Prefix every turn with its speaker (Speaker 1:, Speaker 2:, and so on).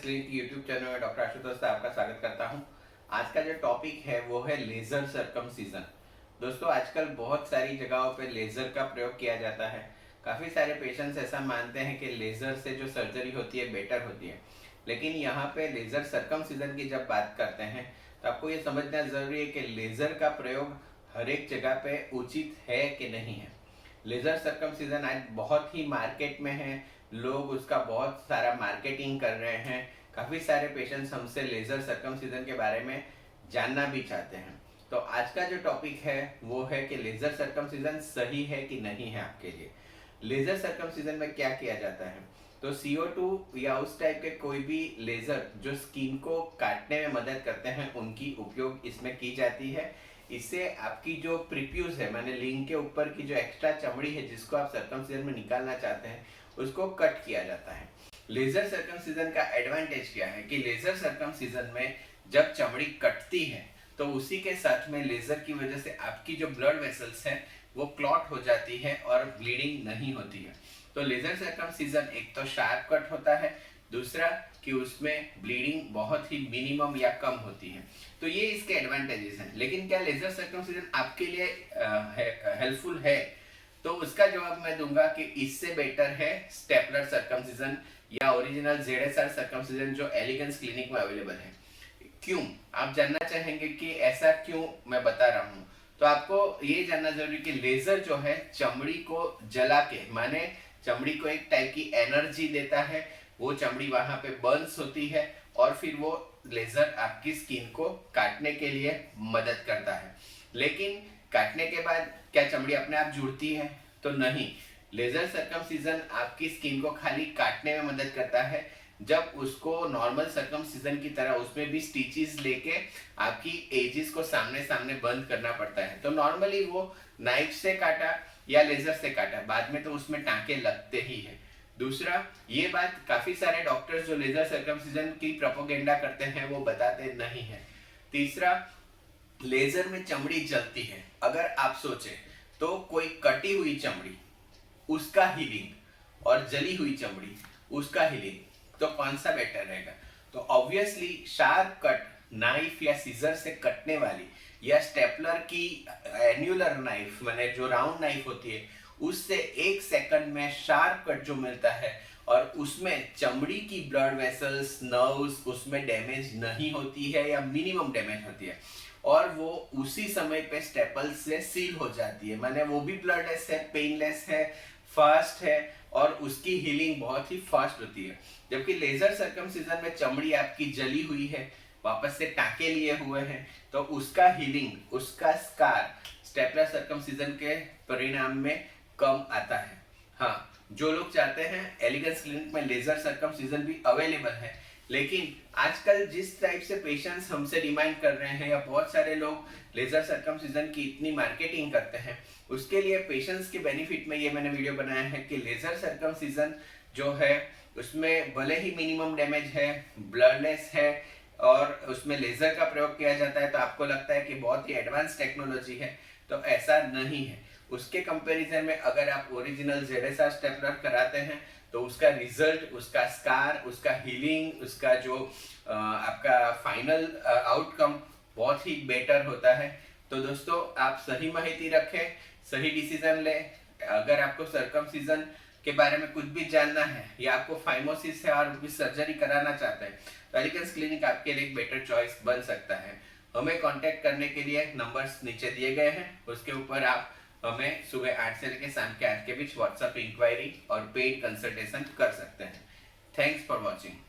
Speaker 1: Clinic YouTube channel में doctor Ashutosh से आपका स्वागत करता हूं। आज का जो टॉपिक है वो है लेजर सर्कमसिजन। दोस्तों, आजकल बहुत सारी जगहों पे लेजर का प्रयोग किया जाता है। काफ़ी सारे पेशेंट्स ऐसा मानते हैं कि लेजर से जो सर्जरी होती है बेटर होती है, लेकिन यहाँ पे लेजर सर्कमसिजन की जब बात करते हैं तो आपको ये समझना ज़रूरी है कि लेजर का प्रयोग हर एक जगह पे उचित है कि नहीं है। लेजर सर्कमसिजन आज बहुत ही मार्केट में है, लोग उसका बहुत सारा मार्केटिंग कर रहे हैं। काफ़ी सारे पेशेंट्स हमसे लेजर सर्कमसिजन के बारे में जानना भी चाहते हैं। तो आज का जो टॉपिक है वो है कि लेजर सर्कमसिजन सही है कि नहीं है आपके लिए। लेजर सर्कमसिजन में क्या किया जाता है, तो CO2 या उस टाइप के कोई भी लेजर जो स्किन को काटने में मदद करते हैं उनकी उपयोग इसमें की जाती है। इससे आपकी जो प्रीप्यूस है, मैंने लिंग के ऊपर की जो एक्स्ट्रा चमड़ी है जिसको आप सर्कमसिजन में निकालना चाहते हैं, उसको कट किया जाता है। लेजर सर्कमसिजन का एडवांटेज क्या है कि लेजर सर्कमसिजन में जब चमड़ी कटती है तो उसी के साथ में लेजर की वजह से आपकी जो ब्लड वेसल्स हैं वो क्लॉट हो जाती है और ब्लीडिंग नहीं होती है। तो लेजर सर्कमसिजन एक तो शार्प कट होता है, दूसरा कि उसमें ब्लीडिंग बहुत ही मिनिमम या कम होती है। तो ये इसके एडवांटेजेस हैं। लेकिन क्या लेजर सर्कमसिजन आपके लिए हेल्पफुल है? तो उसका जवाब मैं दूंगा कि इससे बेटर है स्टेपलर सर्कमसिजन या ओरिजिनल ZSR सर्कमसिजन जो एलिगेंस क्लिनिक में अवेलेबल है। क्यों आप जानना चाहेंगे कि ऐसा क्यों मैं बता रहा हूँ, तो आपको ये जानना जरूरी कि लेजर जो है चमड़ी को जला के, माने चमड़ी को एक टाइप की एनर्जी देता है, वो चमड़ी वहां पे बर्न्स होती है और फिर वो लेजर आपकी स्किन को काटने के लिए मदद करता है। लेकिन काटने के बाद क्या चमड़ी अपने आप जुड़ती है? तो नहीं। लेजर सर्कमसिजन आपकी स्किन को खाली काटने में मदद करता है, जब उसको नॉर्मल सर्कमसिजन की तरह उसमें भी स्टिचेस लेके आपकी एजेस को सामने सामने बंद करना पड़ता है। तो नॉर्मली वो नाइफ से काटा या लेजर से काटा, बाद में तो उसमें टांके लगते ही है। दूसरा, ये बात काफी सारे डॉक्टर्स जो लेजर सर्कमसिजन की प्रोपेगेंडा करते हैं वो बताते नहीं है। तीसरा, लेजर में चमड़ी जलती है। अगर आप सोचें तो कोई कटी हुई चमड़ी उसका हीलिंग और जली हुई चमड़ी उसका हीलिंग, तो कौन सा बेटर रहेगा? तो ऑब्वियसली शार्प कट नाइफ या सीजर से कटने वाली या स्टेपलर की एन्युलर नाइफ, माने जो राउंड नाइफ होती है, उससे 1 सेकंड में शार्प कट जो मिलता है और उसमें चमड़ी की ब्लड वेसल्स, नर्व्स उसमें डैमेज नहीं होती है या मिनिमम डैमेज होती है और वो उसी समय पे स्टेपल से सील हो जाती है, माने वो भी ब्लडलेस है, पेनलेस है, फास्ट है और उसकी हीलिंग बहुत ही फास्ट होती है। जबकि लेजर सर्कमसिजन में चमड़ी आपकी जली हुई है, वापस से टांके लिए हुए हैं, तो उसका हीलिंग, उसका स्कार स्टेपलर सर्कमसिजन के परिणाम में कम आता है। हाँ, जो लोग चाहते हैं, एलिगेंस क्लिनिक में लेजर सर्कमसिजन भी अवेलेबल है। लेकिन आजकल जिस टाइप से पेशेंट्स हमसे डिमांड कर रहे हैं या बहुत सारे लोग लेजर सर्कमसिजन की इतनी मार्केटिंग करते हैं, उसके लिए पेशेंट्स के बेनिफिट में ये मैंने वीडियो बनाया है कि लेजर सर्कमसिजन जो है उसमें भले ही मिनिमम डैमेज है, ब्लडलेस है और उसमें लेजर का प्रयोग किया जाता है, तो आपको लगता है कि बहुत ही एडवांस टेक्नोलॉजी है, तो ऐसा नहीं है। उसके कंपैरिजन में अगर आप ओरिजिनल ZSR स्टेपलर कराते हैं तो उसका रिजल्ट, उसका स्कार, उसका हीलिंग, उसका जो आपका फाइनल आउटकम बहुत ही बेटर होता है। तो दोस्तों, आप सही माहिती रखें, सही डिसीजन लें। अगर आपको सर्कमसिजन के बारे में कुछ भी जानना है या आपको फाइमोसिस है और कुछ सर्जरी कराना चाहते हैं, तो एलिगेंस क्लिनिक आपके लिए एक बेटर चॉइस बन सकता है। हमें कांटेक्ट करने के लिए नंबर्स नीचे दिए गए हैं, उसके ऊपर आप हमें सुबह 8 से लेकर शाम के 8 के बीच व्हाट्सएप इंक्वायरी और पेड कंसल्टेशन कर सकते हैं। Thanks for watching.